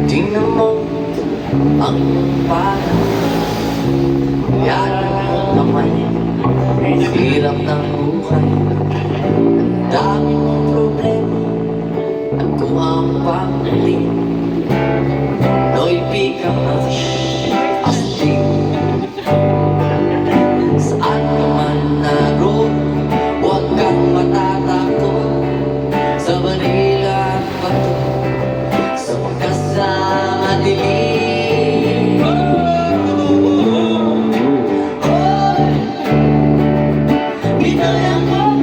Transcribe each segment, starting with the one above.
Tingnan mo ang parang yaran mo naman, hirap ng buhay, ang dami mong problema, nagkuha ang pangling, no'y biglang ang astig. Saan ka man naroon, huwag kang matatakot sa Manila at bato, sa magkasama dilim. Hoy, Pinoy ako,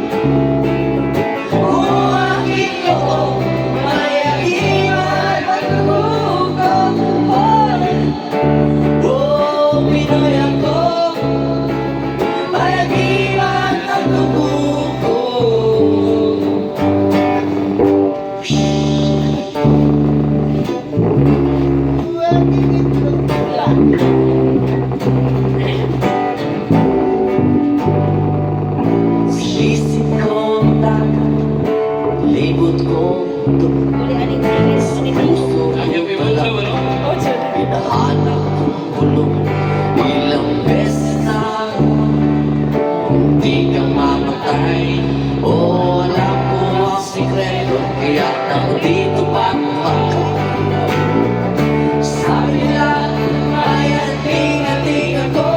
kung aking loob mayagiman magkukukom. Hoy, oh, Pinoy ako, mayagiman magkukukom. Silisip ko ang dagat, libot ko ito, sa puso ko lang, hinahanap kong bulong. Ilang beses na hindi kang mamatay, o alam ko ang sikreto, kaya nandito pa ako. Sabi nila, may anting-anting ako,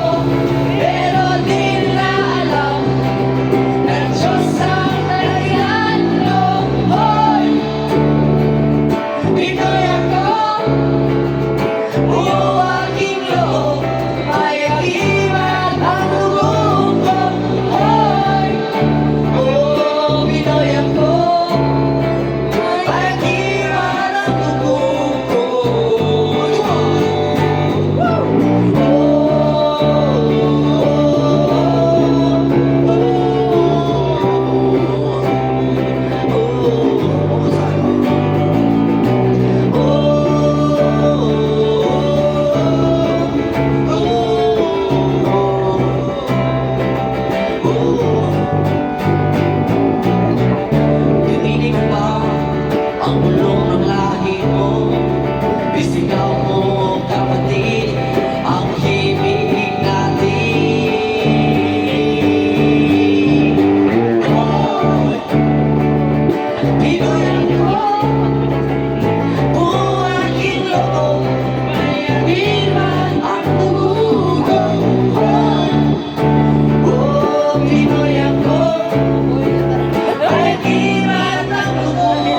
pero di nila alam na Diyos ang nariyan ko. Hoy, Pinoy ako, buo aking loob, mayagiman ang dugo ko. Hoy, oh, Pinoy ako, mayagiman ang dugo ko. Dininig ba ang bulong ng lahi mo? Bisigaw mo, kapatid, ang himig natin. Hoy, Pinoy ako, buo aking loob, mayagiman ang dugo ko. Hoy, oh, Pinoy ako, mayagiman ang dugo ko.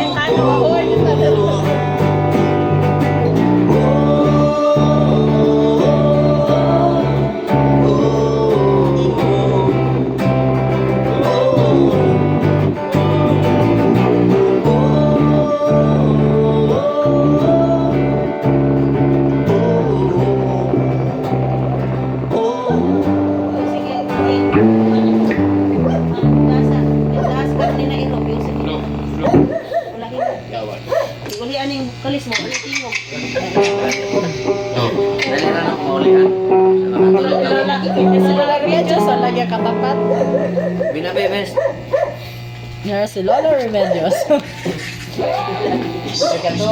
Ulian yung kalis mo, ulitin mo. Dali na lang maulihan. Nakatulog lang. Lola Remedios, ang lagi katapat. Binabebes. Nga si Lola Remedios. Ikaw to,